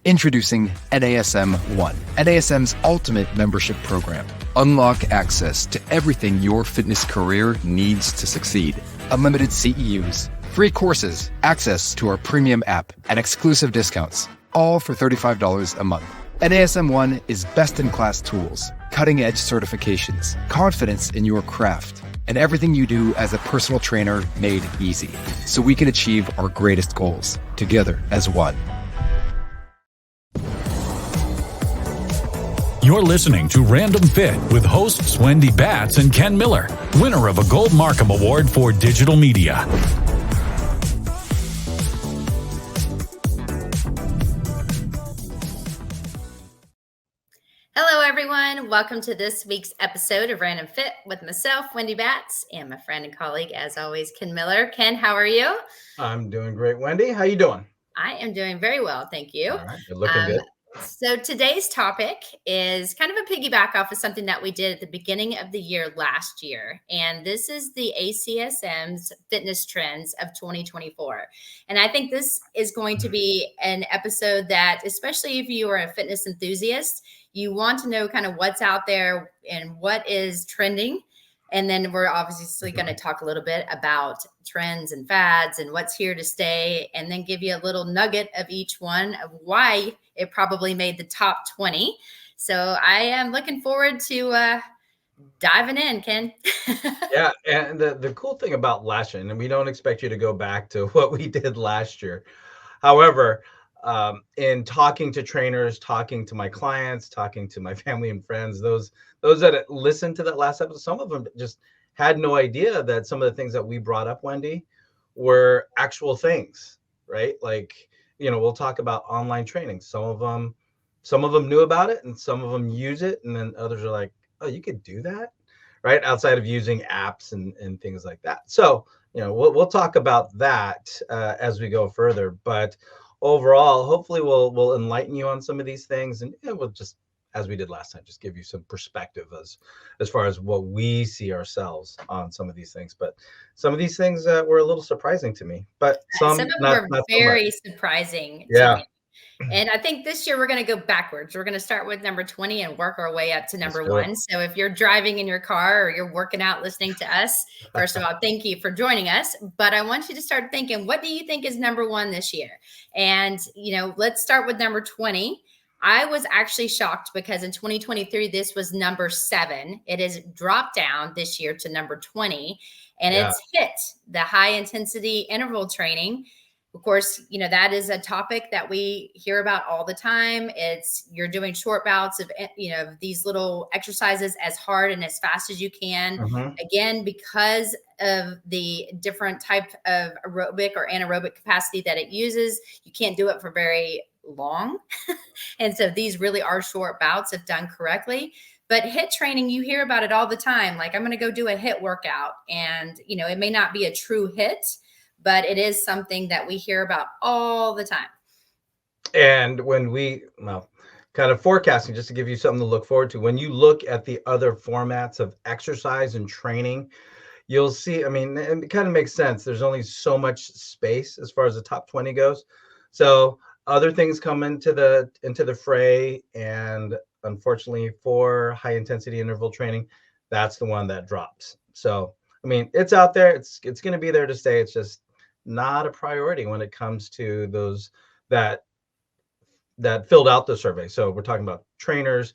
Introducing NASM One, NASM's ultimate membership program. Unlock access to everything your fitness career needs to succeed. Unlimited CEUs, free courses, access to our premium app, and exclusive discounts, all for $35 a month. NASM One is best-in-class tools, cutting-edge certifications, confidence in your craft, and everything you do as a personal trainer made easy, so we can achieve our greatest goals together as one. You're listening to Random Fit with hosts Wendy Batts and Ken Miller, winner of a Gold Markham Award for Digital Media. Hello, everyone. Welcome to this week's episode of Random Fit with myself, Wendy Batts, and my friend and colleague, as always, Ken Miller. Ken, how are you? I'm doing great, Wendy. How you doing? I am doing very well, thank you. All right, you're looking good. So today's topic is kind of a piggyback off of something that we did at the beginning of the year last year. And this is the ACSM's fitness trends of 2024. And I think this is going to be an episode that, especially if you are a fitness enthusiast, you want to know kind of what's out there and what is trending. And then we're obviously going to talk a little bit about trends and fads and what's here to stay, and then give you a little nugget of each one of why it probably made the top 20. So I am looking forward to diving in, Ken. Yeah, and the cool thing about last year, and we don't expect you to go back to what we did last year. However, in talking to trainers, talking to my clients, talking to my family and friends, those that listened to that last episode, some of them just had no idea that some of the things that we brought up, Wendy, were actual things, right? Like, we'll talk about online training. Some of them knew about it, and some of them use it, and then others are like, oh, you could do that, right? Outside of using apps and things like that. So, we'll talk about that as we go further. But overall, hopefully we'll enlighten you on some of these things, and we'll just, as we did last time, just give you some perspective as far as what we see ourselves on some of these things. But some of these things were a little surprising to me, but some of them not were very surprising to me. And I think this year we're going to go backwards. We're going to start with number 20 and work our way up to number 1. So if you're driving in your car or you're working out listening to us, first of all, thank you for joining us. But I want you to start thinking, what do you think is number 1 this year? And, let's start with number 20. I was actually shocked because in 2023, this was number 7. It has dropped down this year to number 20, and it's hit the high intensity interval training. Of course, that is a topic that we hear about all the time. You're doing short bouts of, these little exercises as hard and as fast as you can. Mm-hmm. Again, because of the different type of aerobic or anaerobic capacity that it uses, you can't do it for very long. And so these really are short bouts if done correctly. But HIIT training, you hear about it all the time. Like, I'm going to go do a HIIT workout. And, it may not be a true HIIT, but it is something that we hear about all the time. And when kind of forecasting, just to give you something to look forward to, when you look at the other formats of exercise and training, you'll see, it kind of makes sense. There's only so much space as far as the top 20 goes. So other things come into the fray, and unfortunately for high intensity interval training, that's the one that drops. So, it's out there. It's going to be there to stay. It's just not a priority when it comes to those that filled out the survey. So we're talking about trainers,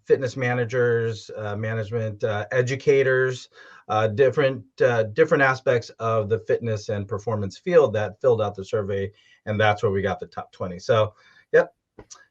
fitness managers, management educators, different aspects of the fitness and performance field that filled out the survey, and that's where we got the top 20. So, yep,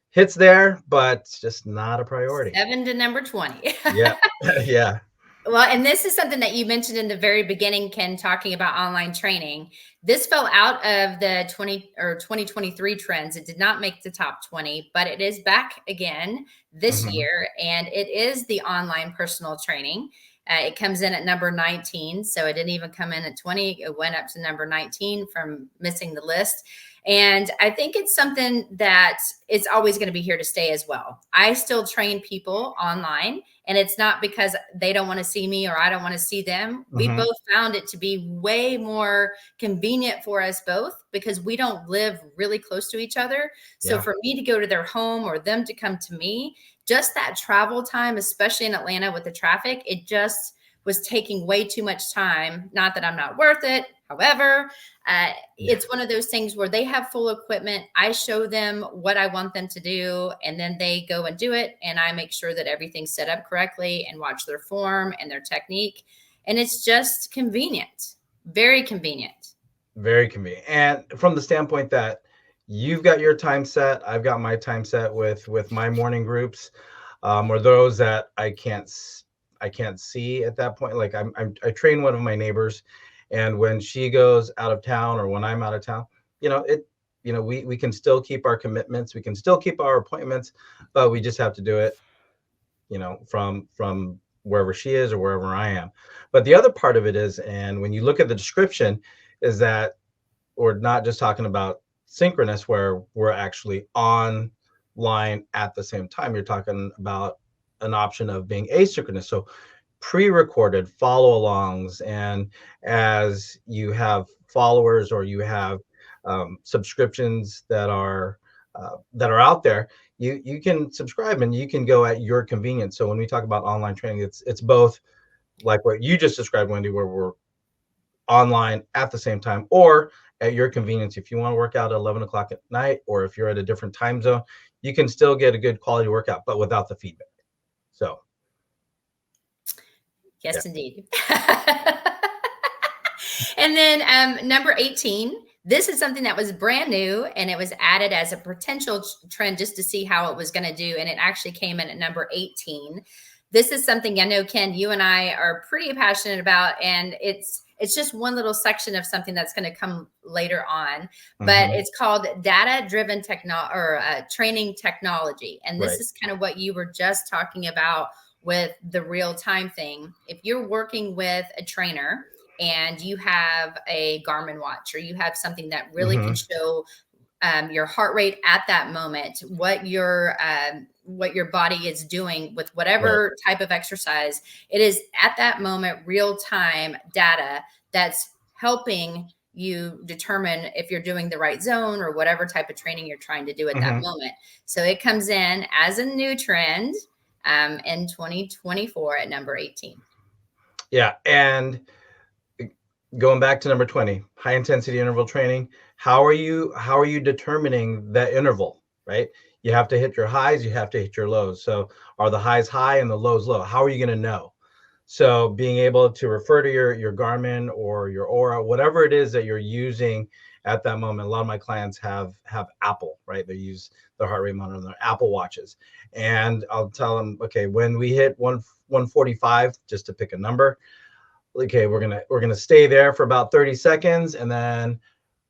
hits there, but it's just not a priority. 7 to number 20. Yeah, yeah. Well, and this is something that you mentioned in the very beginning, Ken, talking about online training. This fell out of the 2023 trends. It did not make the top 20, but it is back again this year. And it is the online personal training. It comes in at number 19. So it didn't even come in at 20. It went up to number 19 from missing the list. And I think it's something that it's always going to be here to stay as well. I still train people online, and it's not because they don't want to see me or I don't want to see them. We both found it to be way more convenient for us both because we don't live really close to each other. So for me to go to their home or them to come to me, just that travel time, especially in Atlanta with the traffic, it just was taking way too much time. Not that I'm not worth it. However, it's one of those things where they have full equipment. I show them what I want them to do, and then they go and do it. And I make sure that everything's set up correctly and watch their form and their technique. And it's just convenient, very convenient. Very convenient. And from the standpoint that you've got your time set, I've got my time set with my morning groups, or those that I can't see at that point. Like I train one of my neighbors, and when she goes out of town or when I'm out of town, we can still keep our commitments, we can still keep our appointments, but we just have to do it, from wherever she is or wherever I am. But the other part of it is, and when you look at the description, is that we're not just talking about synchronous where we're actually online at the same time. You're talking about an option of being asynchronous. So pre-recorded follow-alongs, and as you have followers or you have subscriptions that are out there, you can subscribe and you can go at your convenience. So when we talk about online training, it's both like what you just described, Wendy, where we're online at the same time or at your convenience. If you want to work out at 11 o'clock at night, or if you're at a different time zone, you can still get a good quality workout, but without the feedback. So yes, indeed. And then number 18, this is something that was brand new, and it was added as a potential trend just to see how it was going to do. And it actually came in at number 18. This is something I know, Ken, you and I are pretty passionate about, and it's just one little section of something that's going to come later on, but it's called DataDriven Techn or Training Technology. And this is kind of what you were just talking about with the real time thing. If you're working with a trainer and you have a Garmin watch, or you have something that really can show your heart rate at that moment, what your body is doing with whatever type of exercise, it is at that moment, real time data that's helping you determine if you're doing the right zone or whatever type of training you're trying to do at that moment. So it comes in as a new trend in 2024 at number 18. Yeah. And going back to number 20, high intensity interval training. How are you determining that interval, right? You have to hit your highs, you have to hit your lows. So are the highs high and the lows low? How are you going to know? So being able to refer to your Garmin or your Aura, whatever it is that you're using at that moment. A lot of my clients have Apple, right? They use their heart rate monitor on their Apple watches. And I'll tell them, okay, when we hit 145, just to pick a number, okay, we're gonna stay there for about 30 seconds. And then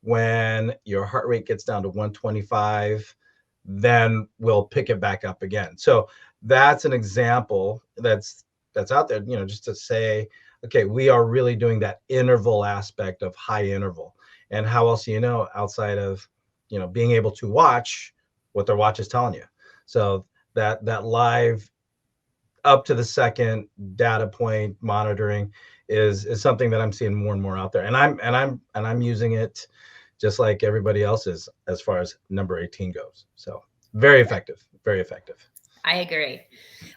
when your heart rate gets down to 125, then we'll pick it back up again. So that's an example that's out there, just to say, okay, we are really doing that interval aspect of high interval. And how else do you know outside of, being able to watch what their watch is telling you? So that live up to the second data point monitoring is something that I'm seeing more and more out there. And I'm using it just like everybody else is as far as number 18 goes. So very effective, very effective. I agree.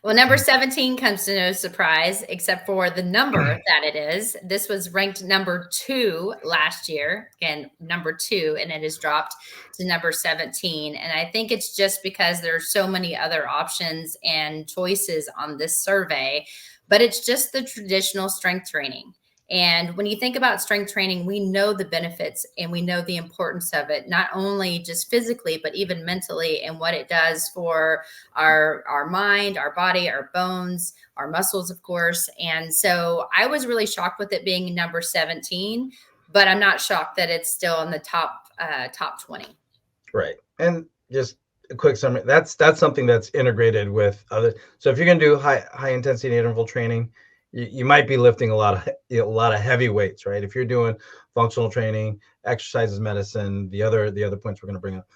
Well, number 17 comes to no surprise, except for the number that it is. This was ranked number 2 last year, again, number 2, and it has dropped to number 17. And I think it's just because there are so many other options and choices on this survey, but it's just the traditional strength training. And when you think about strength training, we know the benefits and we know the importance of it, not only just physically, but even mentally, and what it does for our mind, our body, our bones, our muscles, of course. And so I was really shocked with it being number 17, but I'm not shocked that it's still in the top 20. Right. And just a quick summary, that's something that's integrated with other. So if you're going to do high intensity interval training, you might be lifting a lot of heavy weights, right? If you're doing functional training, exercise is medicine, the other points we're going to bring up,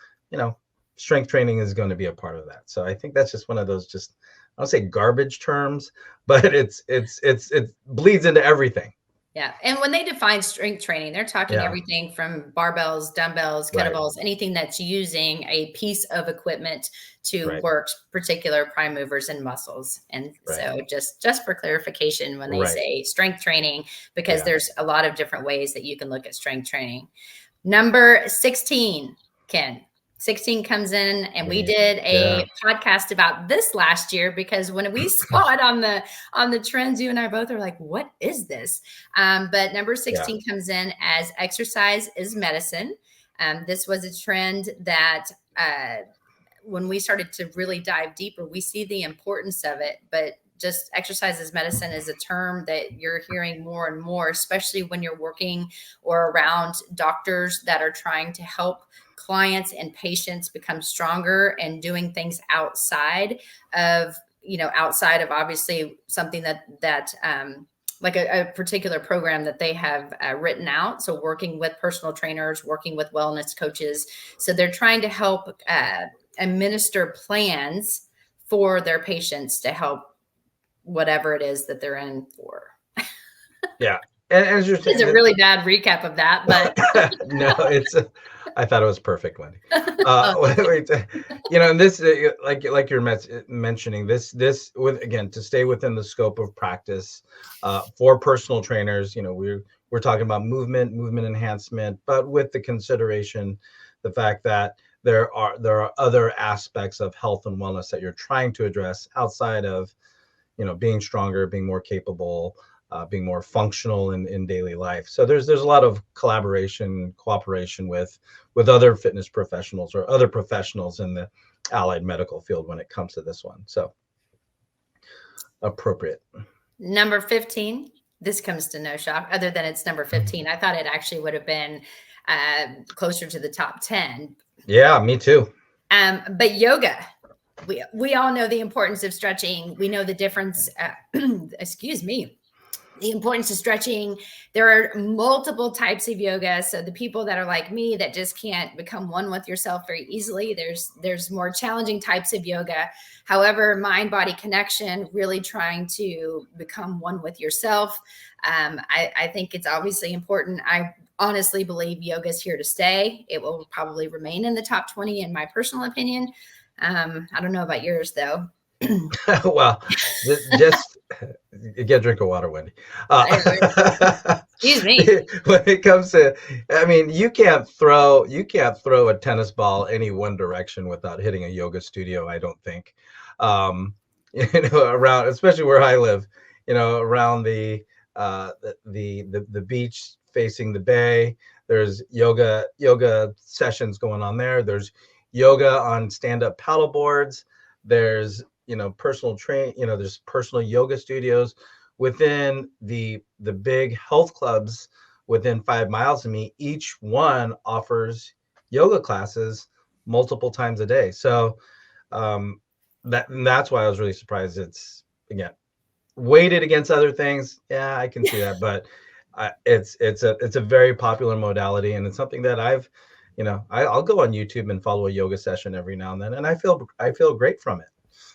strength training is going to be a part of that. So I think that's just one of those, just, I don't say garbage terms, but it bleeds into everything. Yeah. And when they define strength training, they're talking everything from barbells, dumbbells, kettlebells, anything that's using a piece of equipment to work particular prime movers and muscles. And so just for clarification, when they say strength training, because there's a lot of different ways that you can look at strength training. Number 16, Ken. 16 comes in, and we did a podcast about this last year, because when we saw it on the trends, you and I both are like, what is this? But number 16 comes in as exercise is medicine. This was a trend that when we started to really dive deeper, we see the importance of it, but just exercise as medicine is a term that you're hearing more and more, especially when you're working or around doctors that are trying to help clients and patients become stronger and doing things outside of obviously something that like a particular program that they have written out. So working with personal trainers, working with wellness coaches. So they're trying to help administer plans for their patients to help whatever it is that they're in for. Yeah. And as you're saying, it's a really bad recap of that, but no, I thought it was perfect, Wendy. And this, like you're mentioning, this with, again, to stay within the scope of practice for personal trainers, we're talking about movement enhancement, but with the consideration, the fact that there are other aspects of health and wellness that you're trying to address outside of, being stronger, being more capable, being more functional in daily life. So there's a lot of cooperation with other fitness professionals or other professionals in the allied medical field when it comes to this one. So appropriate. Number 15, this comes to no shock, other than it's number 15. I thought it actually would have been closer to the top 10. Yeah, me too. But yoga. We all know the importance of stretching. We know the difference, the importance of stretching. There are multiple types of yoga. So the people that are like me that just can't become one with yourself very easily, there's more challenging types of yoga. However, mind-body connection, really trying to become one with yourself. I think it's obviously important. I honestly believe yoga is here to stay. It will probably remain in the top 20 in my personal opinion. I don't know about yours though. Well, just get a drink of water, Wendy. Excuse me. When it comes to, you can't throw a tennis ball any one direction without hitting a yoga studio, I don't think. Around, especially where I live, around the beach facing the bay, there's yoga sessions going on there. There's yoga on stand-up paddle boards. There's personal there's personal yoga studios within the big health clubs within 5 miles of me. Each one offers yoga classes multiple times a day. So that's why I was really surprised. It's, again, weighted against other things. Yeah, I can see that, but it's a very popular modality, and it's something that I'll go on YouTube and follow a yoga session every now and then, and I feel great from it.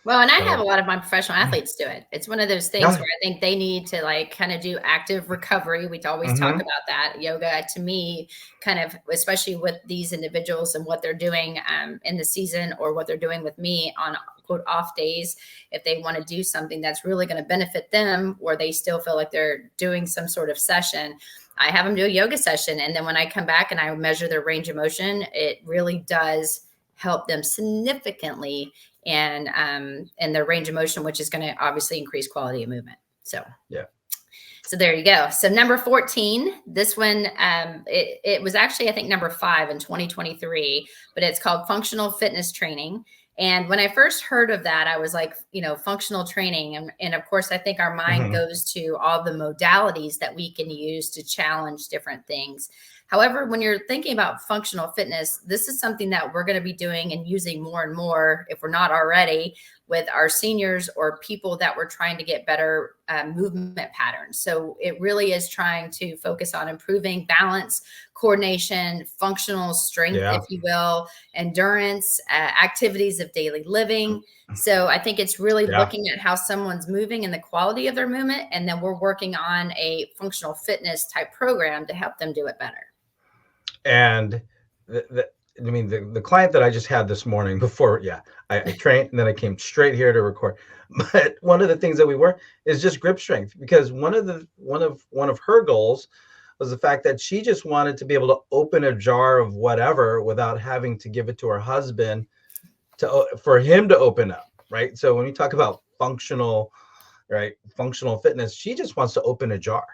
Well, and I have a lot of my professional athletes do it. It's one of those things where I think they need to kind of do active recovery. We always talk about that. Yoga, to me, kind of, especially with these individuals and what they're doing in the season, or what they're doing with me on quote off days, if they want to do something that's really going to benefit them, or they still feel like they're doing some sort of session, I have them do a yoga session. And then when I come back and I measure their range of motion, it really does help them significantly and their range of motion, which is going to obviously increase quality of movement. So, yeah. So there you go. So number 14, this one, it was actually, I think, number 5 in 2023, but it's called functional fitness training. And when I first heard of that, I was like, functional training. And of course, I think our mind goes to all the modalities that we can use to challenge different things. However, when you're thinking about functional fitness, this is something that we're going to be doing and using more and more, if we're not already, with our seniors or people that we're trying to get better movement patterns. So it really is trying to focus on improving balance, coordination, functional strength, if you will, endurance, activities of daily living. So I think it's really looking at how someone's moving and the quality of their movement. And then we're working on a functional fitness type program to help them do it better. And the client that I just had this morning before, I trained and then I came straight here to record. But one of the things that we work is just grip strength, because one of her goals was the fact that she just wanted to be able to open a jar of whatever without having to give it to her husband for him to open up, right? So when we talk about functional fitness, she just wants to open a jar.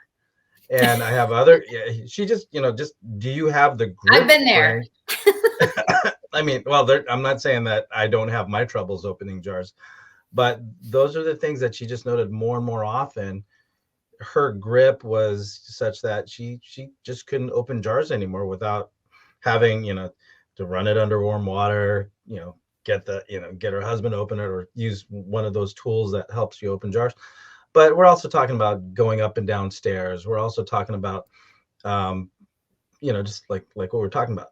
And I have she just, do you have the grip? I've been there. I mean, well, I'm not saying that I don't have my troubles opening jars, but those are the things that she just noted more and more often. Her grip was such that she just couldn't open jars anymore without having, to run it under warm water, get her husband to open it, or use one of those tools that helps you open jars. But we're also talking about going up and down stairs. We're also talking about, just like what we're talking about,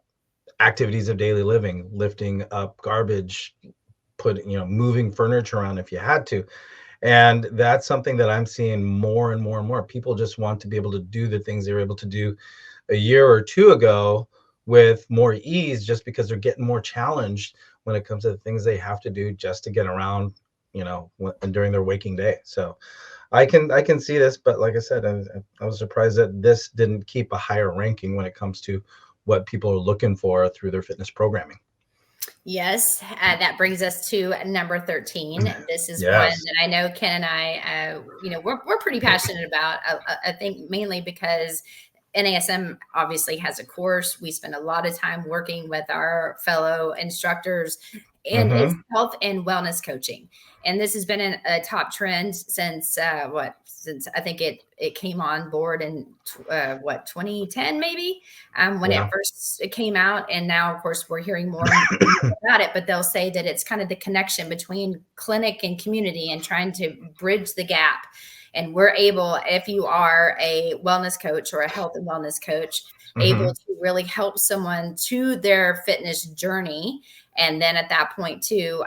activities of daily living, lifting up garbage, moving furniture around if you had to. And that's something that I'm seeing more and more and more. People just want to be able to do the things they were able to do a year or two ago with more ease, just because they're getting more challenged when it comes to the things they have to do just to get around, during their waking day. So I can see this, but like I said, I was surprised that this didn't keep a higher ranking when it comes to what people are looking for through their fitness programming. Yes, that brings us to number 13. This is one that I know Ken and I, we're pretty passionate about. I think mainly because NASM obviously has a course. We spend a lot of time working with our fellow instructors, and it's health and wellness coaching. And this has been a top trend since since I think it came on board in 2010 maybe, when it first came out. And now, of course, we're hearing more about it, but they'll say that it's kind of the connection between clinic and community and trying to bridge the gap. And we're able, if you are a wellness coach or a health and wellness coach, able to really help someone to their fitness journey. And then at that point too,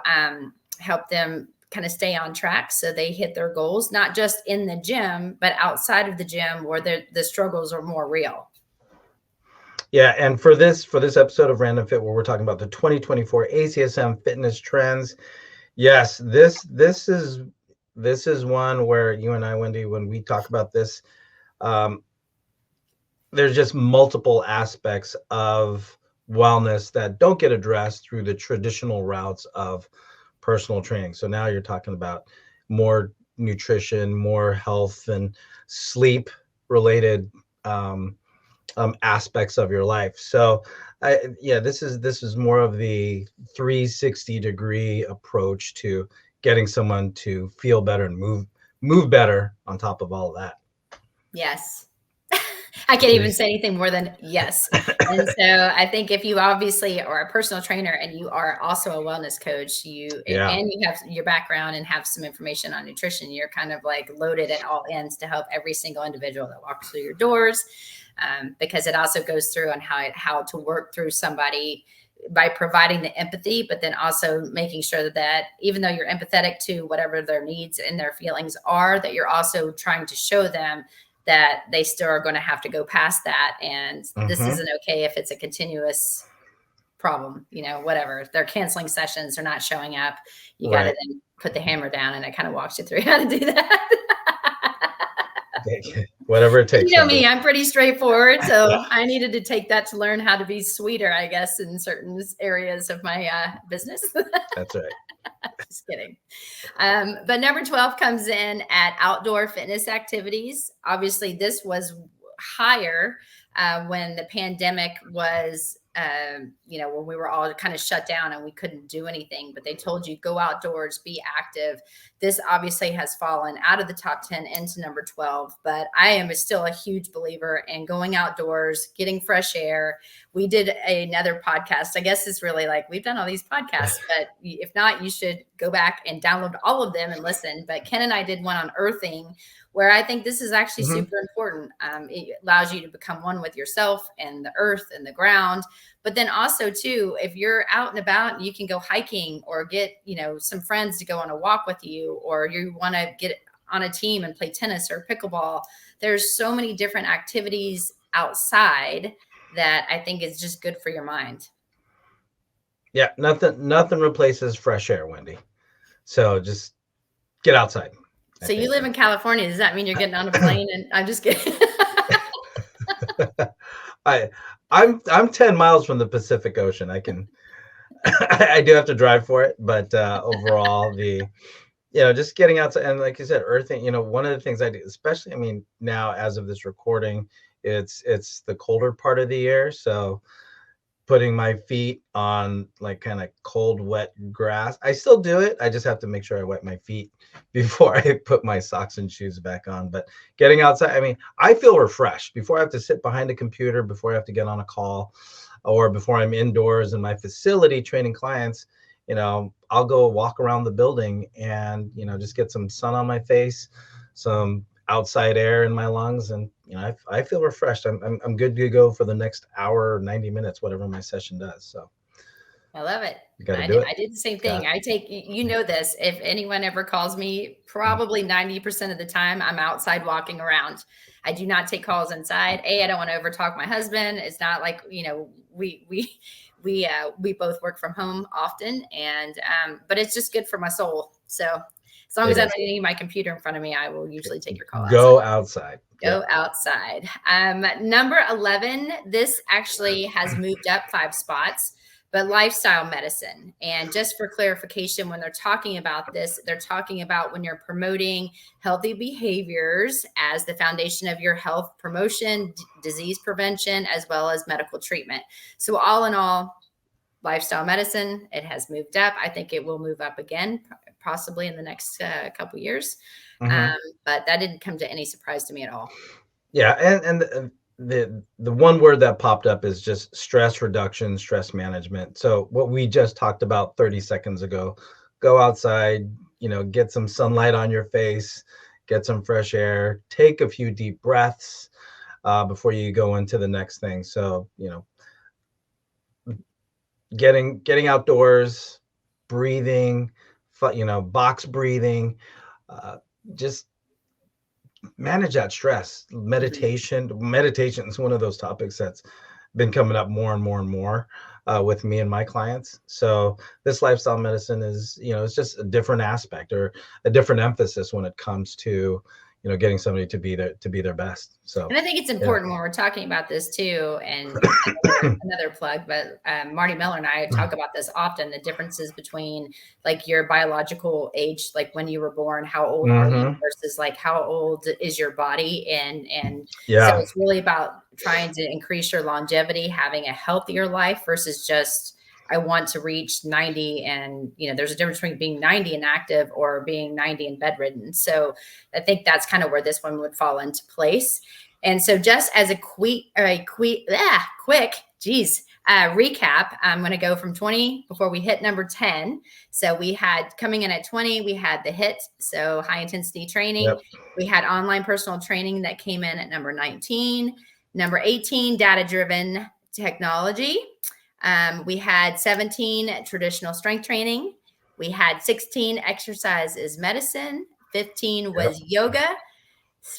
help them kind of stay on track so they hit their goals, not just in the gym, but outside of the gym where the struggles are more real. Yeah, and for this episode of Random Fit, where we're talking about the 2024 ACSM fitness trends, yes, this is one where you and I, Wendy, when we talk about this, there's just multiple aspects of wellness that don't get addressed through the traditional routes of personal training. So now you're talking about more nutrition, more health and sleep related aspects of your life. So this is more of the 360-degree approach to getting someone to feel better and move better on top of all of that. Yes. I can't even say anything more than yes. And so I think if you obviously are a personal trainer and you are also a wellness coach, and you have your background and have some information on nutrition, you're kind of like loaded at all ends to help every single individual that walks through your doors, because it also goes through on how to work through somebody by providing the empathy, but then also making sure that even though you're empathetic to whatever their needs and their feelings are, that you're also trying to show them that they still are going to have to go past that. And this isn't okay if it's a continuous problem, whatever. If they're canceling sessions, they're not showing up. You got to then put the hammer down, and it kind of walks you through how to do that. Whatever it takes. You know me, I'm pretty straightforward. So I needed to take that to learn how to be sweeter, I guess, in certain areas of my business. That's right. Just kidding. But number 12 comes in at outdoor fitness activities. Obviously, this was higher when the pandemic was when we were all kind of shut down and we couldn't do anything, but they told you go outdoors, be active. This obviously has fallen out of the top 10 into number 12, but I am still a huge believer in going outdoors, getting fresh air. We did another podcast. I guess it's really like we've done all these podcasts, but if not, you should go back and download all of them and listen. But Ken and I did one on earthing, where I think this is actually super important. It allows you to become one with yourself and the earth and the ground. But then also too, if you're out and about, you can go hiking or get, some friends to go on a walk with you, or you want to get on a team and play tennis or pickleball. There's so many different activities outside that I think is just good for your mind. Yeah, nothing replaces fresh air, Wendy. So just get outside. So you live in California. Does that mean you're getting on a plane? And I'm just kidding. I'm 10 miles from the Pacific Ocean. I do have to drive for it, but overall just getting outside and like you said, earthing, one of the things I do, especially, now as of this recording, it's the colder part of the year. So putting my feet on like kind of cold, wet grass. I still do it. I just have to make sure I wet my feet before I put my socks and shoes back on. But getting outside, I feel refreshed before I have to sit behind a computer, before I have to get on a call, or before I'm indoors in my facility training clients. I'll go walk around the building and, just get some sun on my face, some outside air in my lungs, and I feel refreshed. I'm good to go for the next hour or 90 minutes, whatever my session does. So I love it. I did the same thing. I take, this, if anyone ever calls me, probably 90% of the time I'm outside walking around. I do not take calls inside. I don't want to overtalk my husband. It's not like, we both work from home often, and but it's just good for my soul. So as long as I don't need my computer in front of me, I will usually take your call. Go outside. Go outside. Number 11, this actually has moved up 5 spots, but lifestyle medicine. And just for clarification, when they're talking about this, they're talking about when you're promoting healthy behaviors as the foundation of your health promotion, disease prevention, as well as medical treatment. So all in all, lifestyle medicine, it has moved up. I think it will move up again, possibly in the next couple years. But that didn't come to any surprise to me at all. Yeah. And the one word that popped up is just stress reduction, stress management. So what we just talked about 30 seconds ago, go outside, get some sunlight on your face, get some fresh air, take a few deep breaths before you go into the next thing. So, getting outdoors, breathing, box breathing, just manage that stress. Meditation is one of those topics that's been coming up more and more and more with me and my clients. So this lifestyle medicine is, it's just a different aspect or a different emphasis when it comes to, getting somebody to be their best. So, and I think it's important when we're talking about this too, and another plug, but Marty Miller and I talk about this often, the differences between like your biological age, like when you were born, how old are you versus like how old is your body. And so it's really about trying to increase your longevity, having a healthier life versus just, I want to reach 90, and there's a difference between being 90 and active or being 90 and bedridden. So I think that's kind of where this one would fall into place. And so just as a quick recap, I'm going to go from 20 before we hit number 10. So we had coming in at 20, we had the HIT, so high intensity training. Yep. We had online personal training that came in at number 19. Number 18, data-driven technology. We had 17, traditional strength training. We had 16, exercise is medicine. 15 was yoga.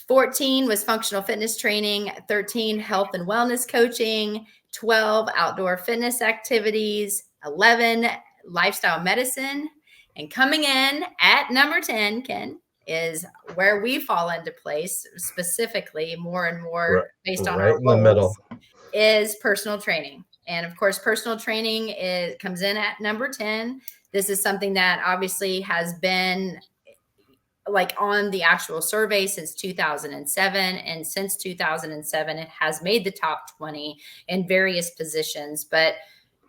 14 was functional fitness training. 13, health and wellness coaching. 12, outdoor fitness activities. 11, lifestyle medicine. And coming in at number 10, Ken, is where we fall into place, specifically more and more based on our goals, is personal training. And of course, personal training comes in at number 10. This is something that obviously has been like on the actual survey since 2007. And since 2007, it has made the top 20 in various positions. But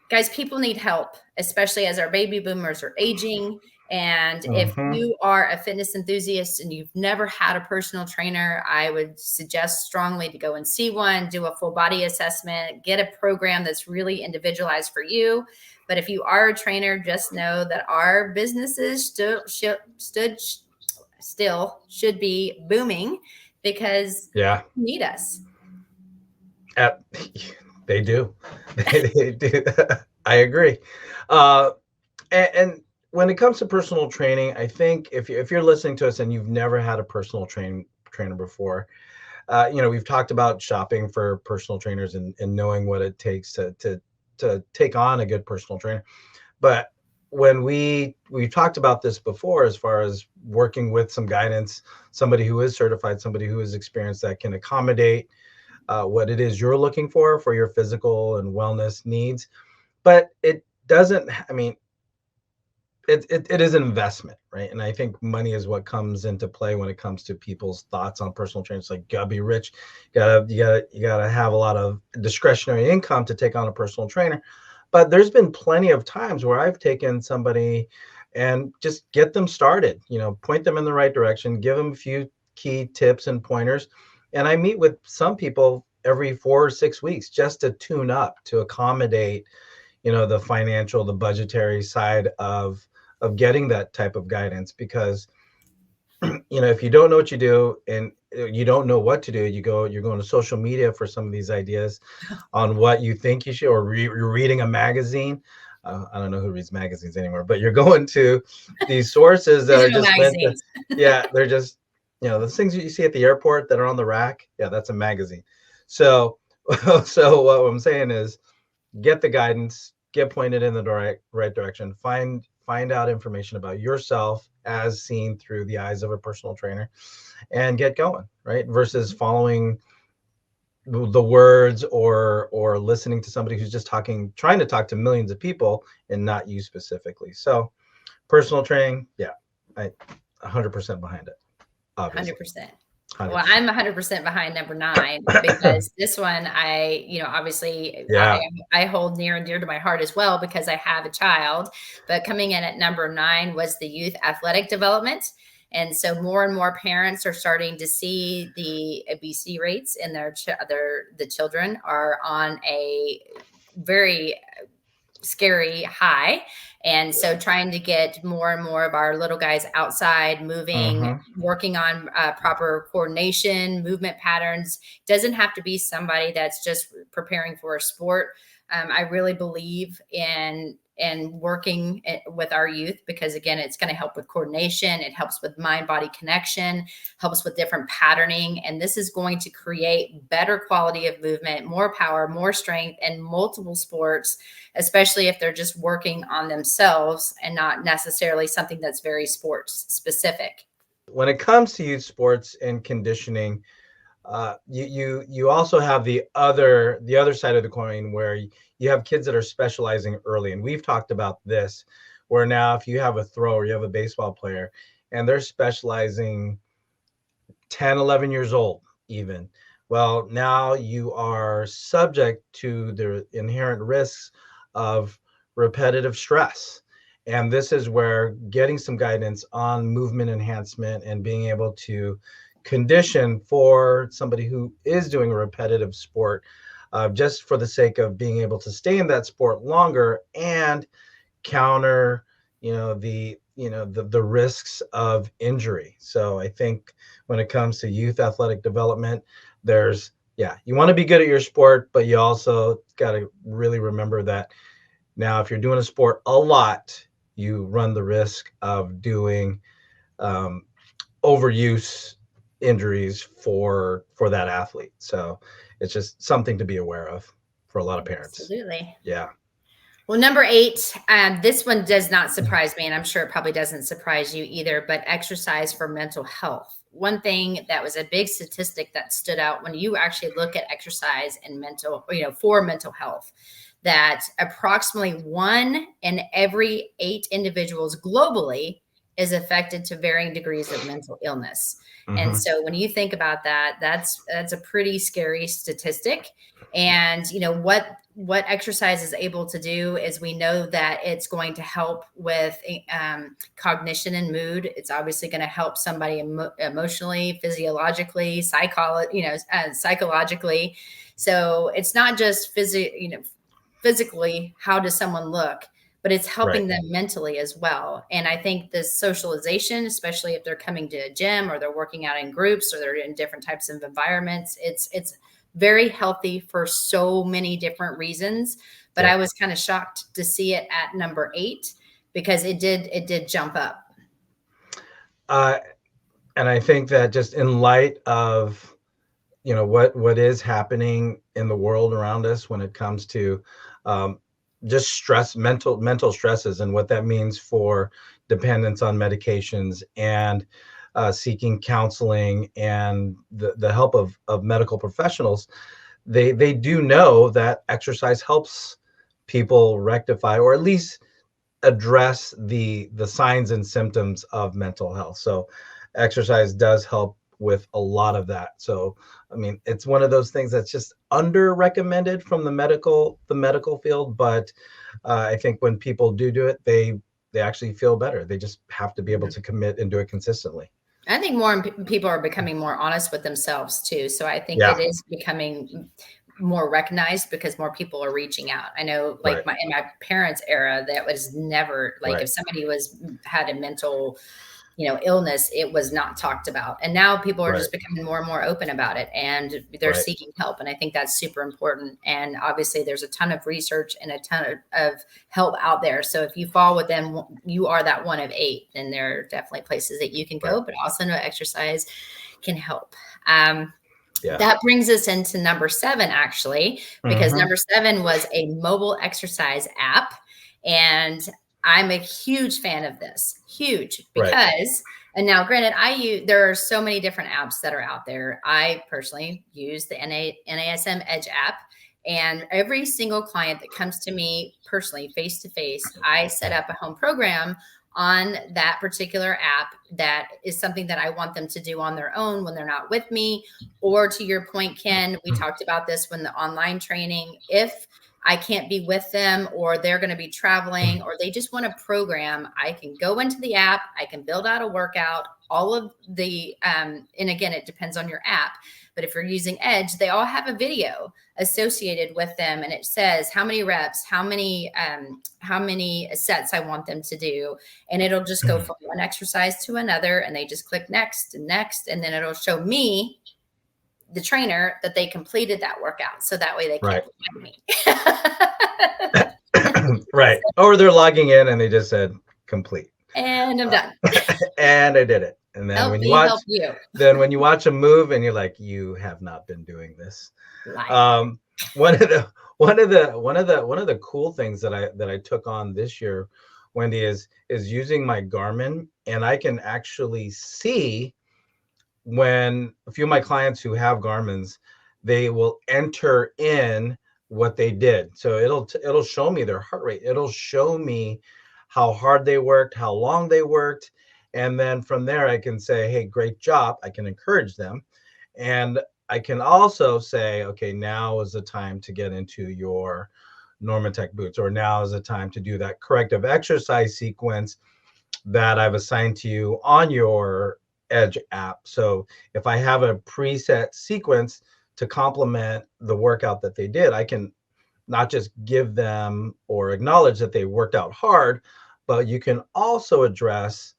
guys, people need help, especially as our baby boomers are aging. And if you are a fitness enthusiast and you've never had a personal trainer, I would suggest strongly to go and see one, do a full body assessment, get a program that's really individualized for you. But if you are a trainer, just know that our businesses still should be booming because Yeah, you need us. they do. They do. I agree. And when it comes to personal training, I think if you're listening to us and you've never had a personal trainer before, we've talked about shopping for personal trainers and knowing what it takes to take on a good personal trainer. But when we've talked about this before, as far as working with some guidance, somebody who is certified, somebody who is experienced that can accommodate what it is you're looking for your physical and wellness needs. But it doesn't, I mean, it is an investment, right? And I think money is what comes into play when it comes to people's thoughts on personal training. It's like, you gotta be rich, you gotta have a lot of discretionary income to take on a personal trainer. But there's been plenty of times where I've taken somebody and just get them started, point them in the right direction, give them a few key tips and pointers. And I meet with some people every 4 or 6 weeks just to tune up, to accommodate, the financial, the budgetary side of getting that type of guidance. Because, if you don't know what you do and you don't know what to do, you're going to social media for some of these ideas on what you think you should, or you're reading a magazine. I don't know who reads magazines anymore, but you're going to these sources that are just meant to, they're just, the things that you see at the airport that are on the rack. Yeah, that's a magazine. So what I'm saying is, get the guidance, get pointed in the right direction, find out information about yourself as seen through the eyes of a personal trainer, and get going, right? Versus following the words or listening to somebody who's just trying to talk to millions of people and not you specifically. So personal training, I 100% behind it. Obviously. 100%. Well, I'm 100% behind number 9 because this one, obviously I hold near and dear to my heart as well because I have a child. But coming in at number 9 was the youth athletic development. And so more and more parents are starting to see the obesity rates in the children are on a very scary high. And so trying to get more and more of our little guys outside, moving, working on proper coordination, movement patterns. Doesn't have to be somebody that's just preparing for a sport. I really believe in working with our youth because, again, it's going to help with coordination. It helps with mind-body connection, helps with different patterning. And this is going to create better quality of movement, more power, more strength, and multiple sports, especially if they're just working on themselves and not necessarily something that's very sports specific. When it comes to youth sports and conditioning, you also have the other side of the coin where you have kids that are specializing early. And we've talked about this, where now if you have a thrower, you have a baseball player, and they're specializing 10, 11 years old even. Well, now you are subject to the inherent risks of repetitive stress. And this is where getting some guidance on movement enhancement and being able to condition for somebody who is doing a repetitive sport, just for the sake of being able to stay in that sport longer and counter, the risks of injury. So I think when it comes to youth athletic development, you want to be good at your sport, but you also got to really remember that now if you're doing a sport a lot, you run the risk of doing overuse injuries for that athlete. So it's just something to be aware of for a lot of parents. Absolutely. Yeah. Well, number 8, this one does not surprise me, and I'm sure it probably doesn't surprise you either, but exercise for mental health. One thing that was a big statistic that stood out when you actually look at exercise and for mental health, that approximately 1 in every 8 individuals globally is affected to varying degrees of mental illness. Mm-hmm. And so when you think about that, that's a pretty scary statistic. And what exercise is able to do is, we know that it's going to help with cognition and mood. It's obviously going to help somebody emotionally, physiologically, psychologically. So it's not just physically, how does someone look, but it's helping them mentally as well. And I think this socialization, especially if they're coming to a gym or they're working out in groups or they're in different types of environments, it's very healthy for so many different reasons. But I was kind of shocked to see it at number 8, because it did jump up. And I think that just in light of, what is happening in the world around us when it comes to just stress, mental stresses, and what that means for dependence on medications and seeking counseling and the help of medical professionals, they do know that exercise helps people rectify, or at least address the signs and symptoms of mental health. So exercise does help with a lot of that. So, I mean, it's one of those things that's just under recommended from the medical field. But I think when people do it, they actually feel better. They just have to be able to commit and do it consistently. I think more people are becoming more honest with themselves too. So I think it is becoming more recognized because more people are reaching out. I know, like in my parents' era, that was never like, if somebody had a mental illness, it was not talked about. And now people are just becoming more and more open about it, and they're seeking help. And I think that's super important. And obviously there's a ton of research and a ton of help out there. So if you fall within, you are that one of 8, then there are definitely places that you can go, but also know exercise can help. That brings us into number 7, actually, because number 7 was a mobile exercise app. And I'm a huge fan of this, because, and now granted, there are so many different apps that are out there. I personally use the NASM Edge app, and every single client that comes to me personally, face to face, I set up a home program on that particular app. That is something that I want them to do on their own when they're not with me. Or to your point, Ken, we talked about this when the online training, if I can't be with them, or they're going to be traveling, or they just want a program, I can go into the app, I can build out a workout, all of the, and again, it depends on your app, but if you're using Edge, they all have a video associated with them. And it says how many reps, how many sets I want them to do. And it'll just go from one exercise to another, and they just click next and next. And then it'll show me, the trainer, that they completed that workout. So that way they can't find me. Or they're logging in and they just said complete. And I'm done. And I did it. And then when you watch a move and you're like, you have not been doing this. One of the cool things that I took on this year, Wendy, is using my Garmin, and I can actually see when a few of my clients who have Garmin's, they will enter in what they did. So it'll show me their heart rate. It'll show me how hard they worked, how long they worked. And then from there, I can say, hey, great job. I can encourage them. And I can also say, okay, now is the time to get into your Normatec boots, or now is the time to do that corrective exercise sequence that I've assigned to you on your Edge app. So if I have a preset sequence to complement the workout that they did, I can not just give them or acknowledge that they worked out hard, but you can also address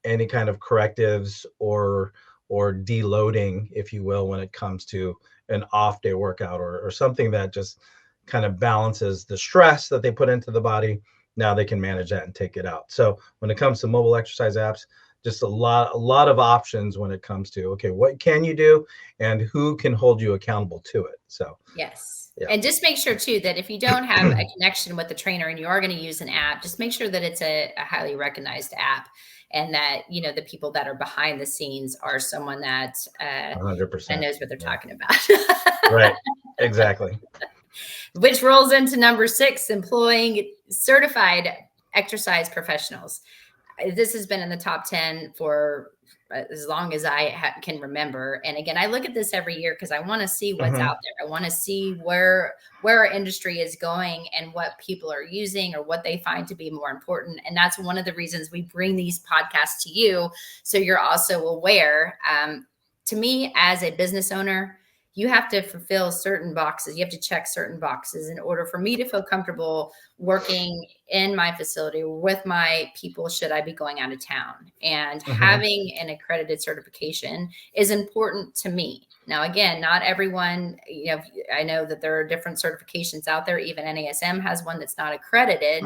any kind of correctives or deloading, if you will, when it comes to an off day workout or something that just kind of balances the stress that they put into the body. Now they can manage that and take it out. So when it comes to mobile exercise apps, just a lot of options when it comes to, okay, what can you do and who can hold you accountable to it? So yes. Yeah. And just make sure too, that if you don't have a connection with the trainer and you are going to use an app, just make sure that it's a highly recognized app, and that, the people that are behind the scenes are someone that 100% knows what they're talking about. Right. Exactly. Which rolls into number 6, employing certified exercise professionals. this has been in the top 10 for as long as I can remember. And again, I look at this every year because I want to see what's out there. I want to see where our industry is going and what people are using or what they find to be more important. And that's one of the reasons we bring these podcasts to you, so you're also aware. To me, as a business owner, you have to fulfill certain boxes. You have to check certain boxes in order for me to feel comfortable working in my facility with my people should I be going out of town. And having an accredited certification is important to me. Now, again, not everyone, I know that there are different certifications out there. Even NASM has one that's not accredited.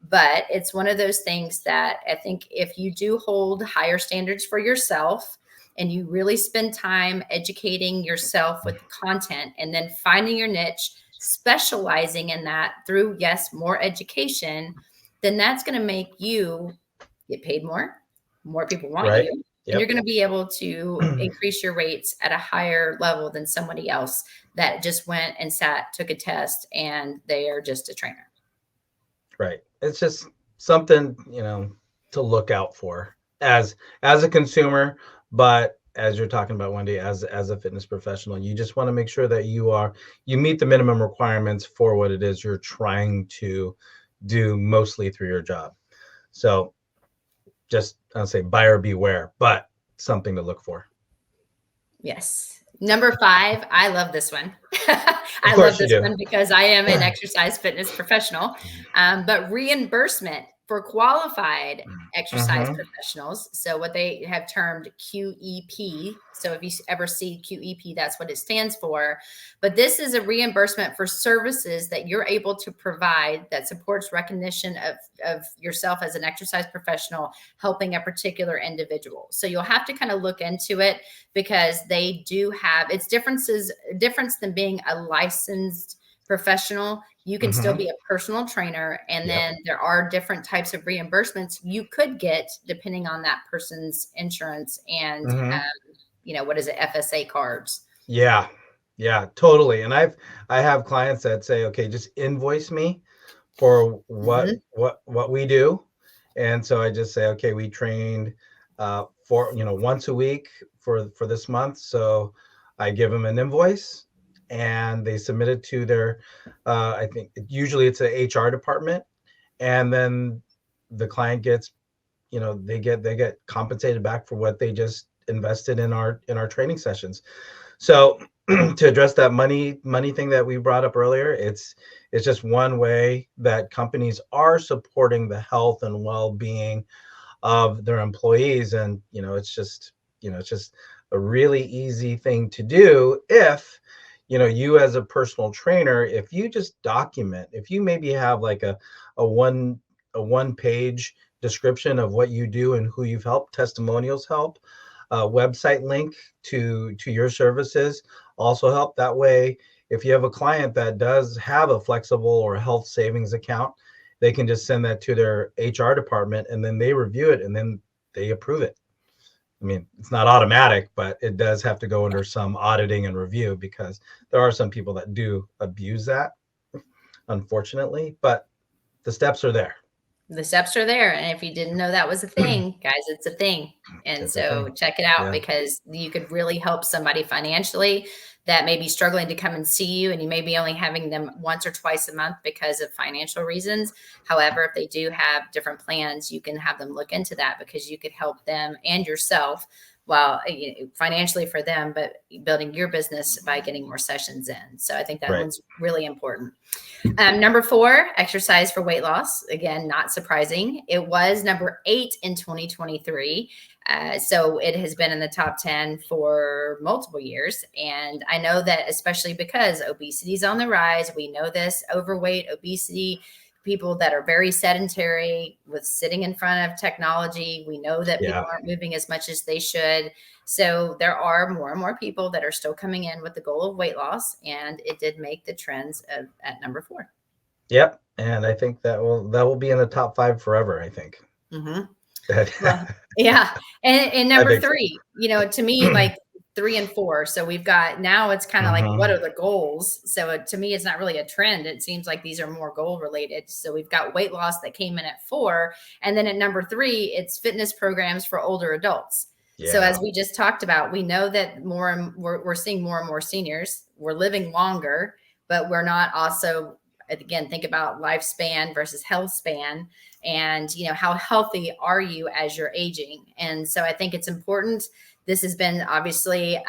But it's one of those things that I think if you do hold higher standards for yourself, and you really spend time educating yourself with the content and then finding your niche, specializing in that through, yes, more education, then that's going to make you get paid more people want you, and you're going to be able to increase your rates at a higher level than somebody else that just went and took a test, and they are just a trainer. Right. It's just something, to look out for as a consumer. But as you're talking about, Wendy, as a fitness professional, you just want to make sure that you meet the minimum requirements for what it is you're trying to do mostly through your job. So just, I'll say buyer beware, but something to look for. Yes. Number 5, I love this one. I love this one because I am an exercise fitness professional, but reimbursement for qualified exercise professionals. So what they have termed QEP. So if you ever see QEP, that's what it stands for. But this is a reimbursement for services that you're able to provide that supports recognition of yourself as an exercise professional helping a particular individual. So you'll have to kind of look into it because they do have its difference than being a licensed professional. You can still be a personal trainer. And then there are different types of reimbursements you could get depending on that person's insurance and, what is it? FSA cards. Yeah, totally. And I have clients that say, okay, just invoice me for what we do. And so I just say, okay, we trained for, once a week for this month. So I give them an invoice, and they submit it to their, I think usually it's an HR department, and then the client gets, they get compensated back for what they just invested in our training sessions. So to address that money thing that we brought up earlier, it's just one way that companies are supporting the health and well-being of their employees, and it's just a really easy thing to do if you as a personal trainer, if you just document, if you maybe have like a one-page description of what you do and who you've helped, testimonials help, website link to your services also help. That way, if you have a client that does have a flexible or health savings account, they can just send that to their HR department, and then they review it, and then they approve it. I mean, it's not automatic, but it does have to go under some auditing and review, because there are some people that do abuse that, unfortunately, but the steps are there. The steps are there. And if you didn't know that was a thing, guys, it's a thing. And so check it out, because you could really help somebody financially that may be struggling to come and see you, and you may be only having them once or twice a month because of financial reasons. However, if they do have different plans, you can have them look into that, because you could help them and yourself while financially for them, but building your business by getting more sessions in. So I think that one's really important. Number 4, exercise for weight loss. Again, not surprising. It was number 8 in 2023. So it has been in the top 10 for multiple years. And I know that especially because obesity is on the rise. We know this: overweight, obesity, people that are very sedentary with sitting in front of technology. We know that people aren't moving as much as they should. So there are more and more people that are still coming in with the goal of weight loss. And it did make the trends at number 4. Yep. And I think that will be in the top 5 forever, I think. Well, yeah. And number 3, to me, like 3 and 4. So we've got, now it's kind of like, what are the goals? So to me, it's not really a trend. It seems like these are more goal related. So we've got weight loss that came in at 4. And then at number 3, it's fitness programs for older adults. Yeah. So as we just talked about, we know that we're seeing more and more seniors. We're living longer, but we're not also, again, think about lifespan versus health span, and how healthy are you as you're aging? And so I think it's important. This has been obviously,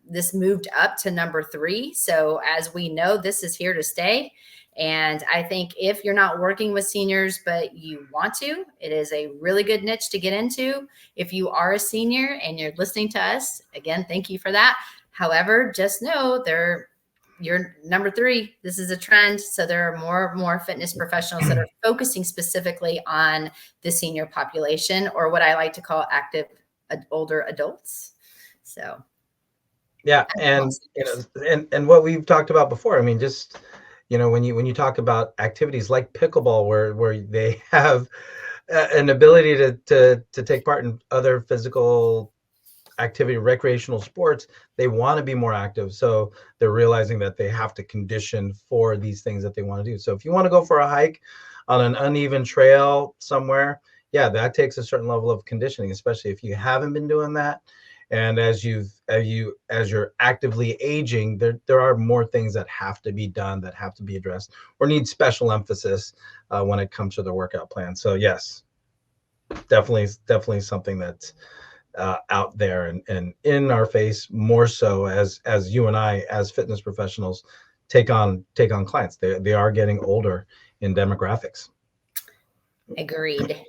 this moved up to number 3. So as we know, this is here to stay. And I think if you're not working with seniors, but you want to, it is a really good niche to get into. If you are a senior and you're listening to us, again, thank you for that. However, just know you're number 3. This is a trend. So there are more fitness professionals that are focusing specifically on the senior population, or what I like to call active older adults. So yeah, and and what we've talked about before, I mean, just when you talk about activities like pickleball, where they have an ability to take part in other physical activity, recreational sports, they want to be more active. So they're realizing that they have to condition for these things that they want to do. So if you want to go for a hike on an uneven trail somewhere, yeah, that takes a certain level of conditioning, especially if you haven't been doing that. And as you're actively aging, there are more things that have to be done, that have to be addressed, or need special emphasis when it comes to the workout plan. So yes, definitely something that's out there and in our face, more so as you and I, as fitness professionals, take on clients. They are getting older in demographics. Agreed.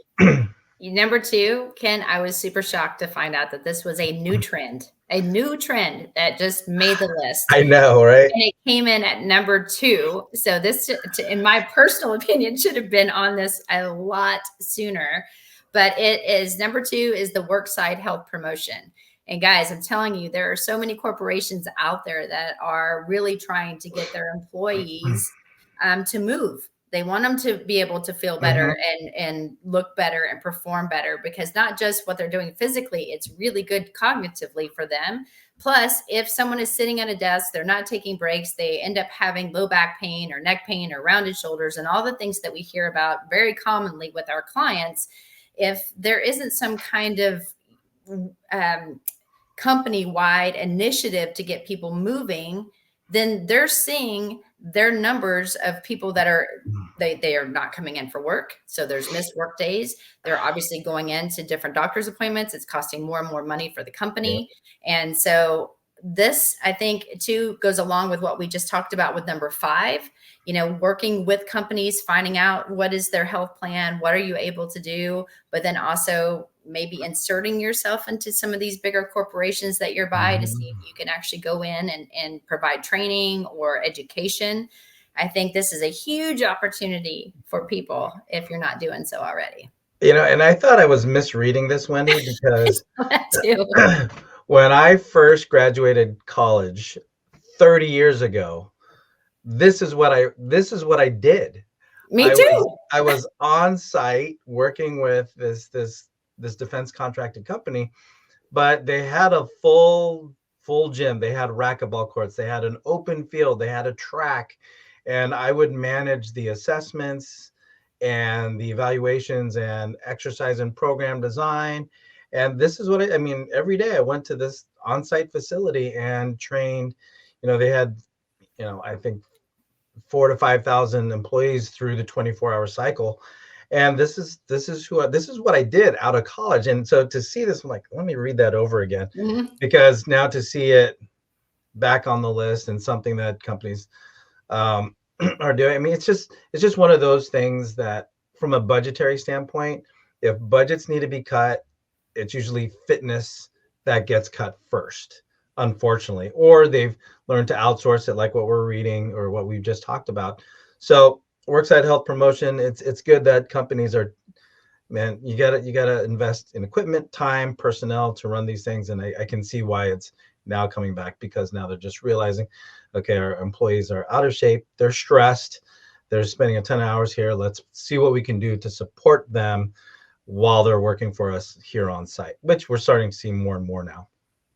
Number 2, Ken, I was super shocked to find out that this was a new trend that just made the list. I know, right? And it came in at number 2. So this, in my personal opinion, should have been on this a lot sooner. But it is number 2 is the WorkSide health promotion. And guys, I'm telling you, there are so many corporations out there that are really trying to get their employees to move. They want them to be able to feel better and look better and perform better, because not just what they're doing physically, it's really good cognitively for them. Plus, if someone is sitting at a desk, they're not taking breaks, they end up having low back pain or neck pain or rounded shoulders and all the things that we hear about very commonly with our clients. If there isn't some kind of company-wide initiative to get people moving, then they're seeing their numbers of people that are, they are not coming in for work. So there's missed work days. They're obviously going into different doctor's appointments. It's costing more and more money for the company. Yeah. And so this, I think, too, goes along with what we just talked about with number 5, working with companies, finding out what is their health plan, what are you able to do, but then also maybe inserting yourself into some of these bigger corporations that you're by to see if you can actually go in and provide training or education. I think this is a huge opportunity for people if you're not doing so already. And I thought I was misreading this, Wendy, because when I first graduated college 30 years ago, this is what I did. Me too. I was on site working with this defense contracted company, but they had a full gym. They had racquetball courts. They had an open field. They had a track, and I would manage the assessments and the evaluations and exercise and program design. And this is what I mean, every day I went to this on-site facility and trained. They had, I think 4,000 to 5,000 employees through the 24-hour cycle. And this is what I did out of college. And so to see this, I'm like, let me read that over again, because now to see it back on the list and something that companies are doing. I mean, it's just one of those things that, from a budgetary standpoint, if budgets need to be cut, it's usually fitness that gets cut first, unfortunately, or they've learned to outsource it, like what we're reading or what we've just talked about. So WorkSide health promotion, it's good that companies are, man, you gotta invest in equipment, time, personnel to run these things. And I can see why it's now coming back, because now they're just realizing, okay, our employees are out of shape, they're stressed, they're spending a ton of hours here. Let's see what we can do to support them while they're working for us here on site, which we're starting to see more and more now.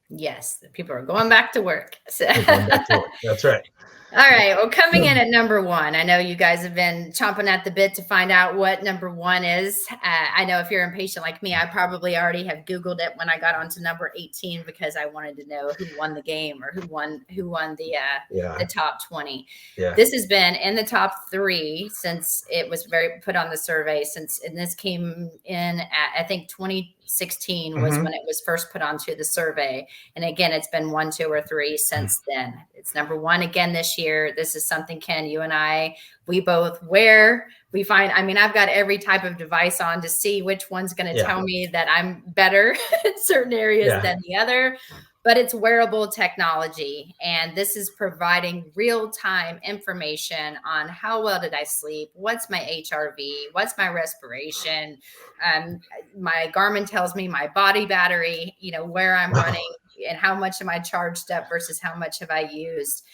Yes, people are going back to work. So. Going back to work. That's right. All right. Well, coming in at number one, I know you guys have been chomping at the bit to find out what number one is. I know if you're impatient like me, I probably already have Googled it when I got onto number 18 because I wanted to know who won the game or who won the top 20. Yeah. This has been in the top 3 since it was put on the survey and this came in at, I think 2016 was when it was first put onto the survey. And again, it's been 1, 2, or 3 since then. It's number 1 again this year. This is something, Ken, you and I, we both wear. We find, I mean, I've got every type of device on to see which one's going to tell me that I'm better in certain areas than the other. But it's wearable technology. And this is providing real-time information on how well did I sleep? What's my HRV? What's my respiration? My Garmin tells me my body battery, where I'm running and how much am I charged up versus how much have I used.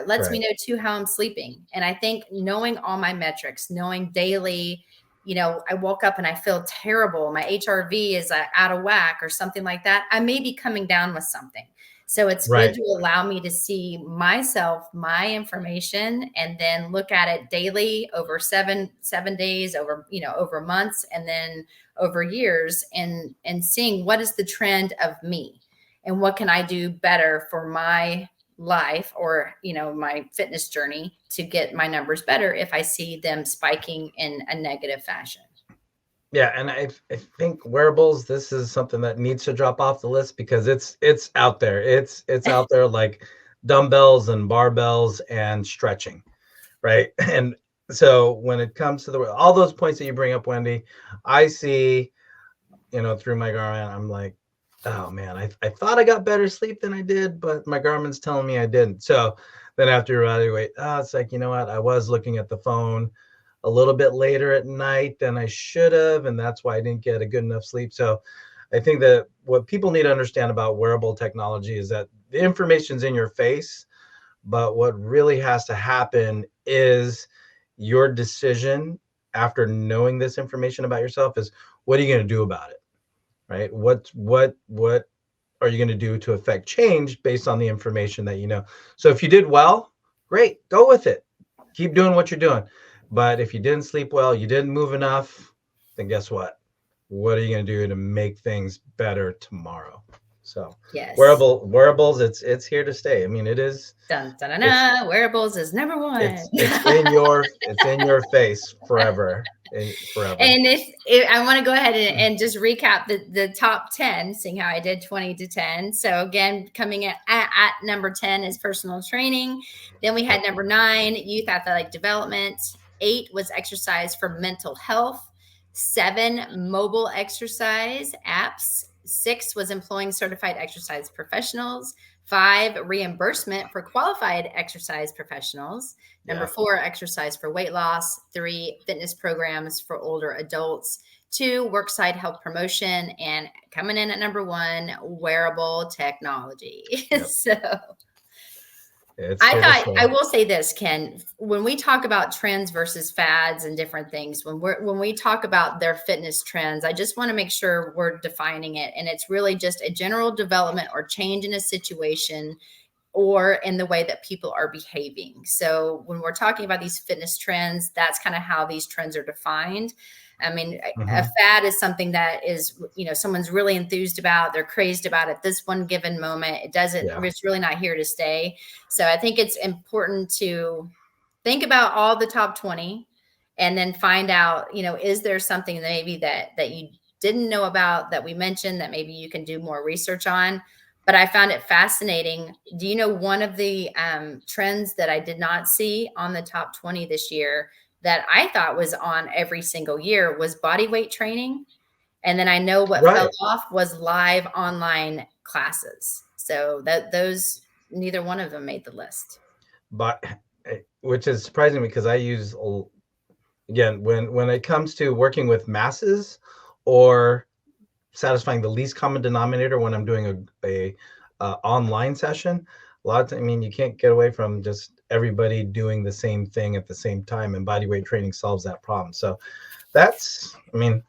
Lets me know too how I'm sleeping. And I think knowing all my metrics, knowing daily, I woke up and I feel terrible. My HRV is out of whack or something like that. I may be coming down with something. So it's good to allow me to see myself, my information, and then look at it daily over seven days, over months, and then over years, and seeing what is the trend of me and what can I do better for my life or my fitness journey to get my numbers better if I see them spiking in a negative fashion. Yeah, and I think wearables, this is something that needs to drop off the list because it's out there. It's out there like dumbbells and barbells and stretching, right? And so when it comes to all those points that you bring up, Wendy, I see, through my Garmin, I'm like, oh man, I thought I got better sleep than I did, but my Garmin's telling me I didn't. So then after evaluate, it's like, you know what? I was looking at the phone a little bit later at night than I should have. And that's why I didn't get a good enough sleep. So I think that what people need to understand about wearable technology is that the information's in your face, but what really has to happen is your decision after knowing this information about yourself is, what are you going to do about it? Right? What are you going to do to affect change based on the information that you know? So if you did well, great, go with it. Keep doing what you're doing. But if you didn't sleep well, you didn't move enough, then guess what? What are you going to do to make things better tomorrow? So wearables, it's here to stay. I mean, it is. Dun, dun, dun, dun. Wearables is number 1. It's in your face forever. And if I want to go ahead and just recap the top 10, seeing how I did 20 to 10. So again, coming at number 10 is personal training. Then we had number 9, youth athletic development. 8 was exercise for mental health. 7, mobile exercise apps. 6 was employing certified exercise professionals. 5, reimbursement for qualified exercise professionals. Number 4, exercise for weight loss. 3, fitness programs for older adults. 2, WorkSide health promotion. And coming in at number 1, wearable technology. Yep. So I will say this, Ken, when we talk about trends versus fads and different things, when we talk about their fitness trends, I just want to make sure we're defining it. And it's really just a general development or change in a situation or in the way that people are behaving. So when we're talking about these fitness trends, that's kind of how these trends are defined. I mean, a fad is something that is, someone's really enthused about, they're crazed about at this one given moment. It's really not here to stay. So I think it's important to think about all the top 20 and then find out, is there something maybe that you didn't know about that we mentioned that maybe you can do more research on. But I found it fascinating. Do you know one of the trends that I did not see on the top 20 this year that I thought was on every single year was body weight training. And then I know what fell off was live online classes. So those, neither one of them made the list. But which is surprising because I use, again, when it comes to working with masses or satisfying the least common denominator when I'm doing a online session, a lot of times, you can't get away from just everybody doing the same thing at the same time, and body weight training solves that problem. So again,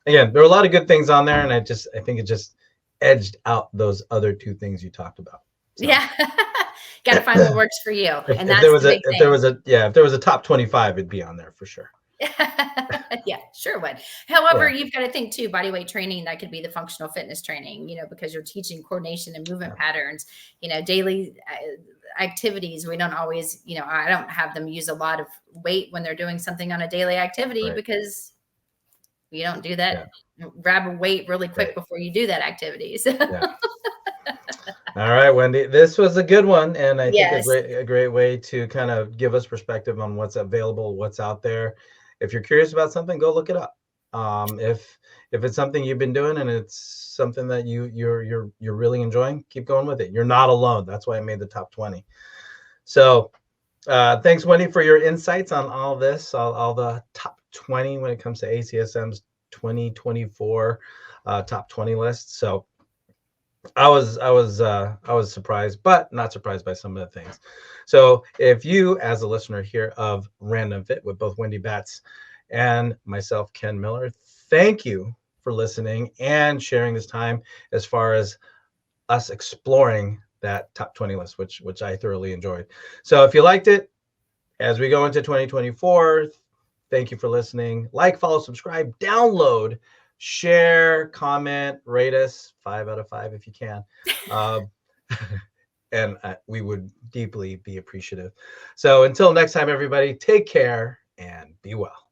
there are a lot of good things on there, and I think it just edged out those other two things you talked about. So. Yeah. Got to find what works for you. And that's the big thing. If there was a top 25, it'd be on there for sure. Yeah, sure would. However, you've got to think too, body weight training, that could be the functional fitness training, because you're teaching coordination and movement patterns, daily activities. We don't always, I don't have them use a lot of weight when they're doing something on a daily activity, because you don't do that. Grab a weight really quick before you do that activity. So. All right, Wendy, this was a good one. And I think a great way to kind of give us perspective on what's available, what's out there. If you're curious about something, go look it up. If it's something you've been doing and it's something that you're really enjoying, keep going with it. You're not alone. That's why I made the top 20. So thanks, Wendy, for your insights on all this, all the top 20 when it comes to ACSM's 2024 top 20 list. So I was surprised, but not surprised by some of the things. So if you, as a listener here of Random Fit with both Wendy Batts and myself, Ken Miller, thank you for listening and sharing this time as far as us exploring that top 20 list, which I thoroughly enjoyed. So if you liked it, as we go into 2024, thank you for listening. Like, follow, subscribe, download, share, comment, rate us 5 out of 5 if you can. And we would deeply be appreciative. So until next time, everybody, take care and be well.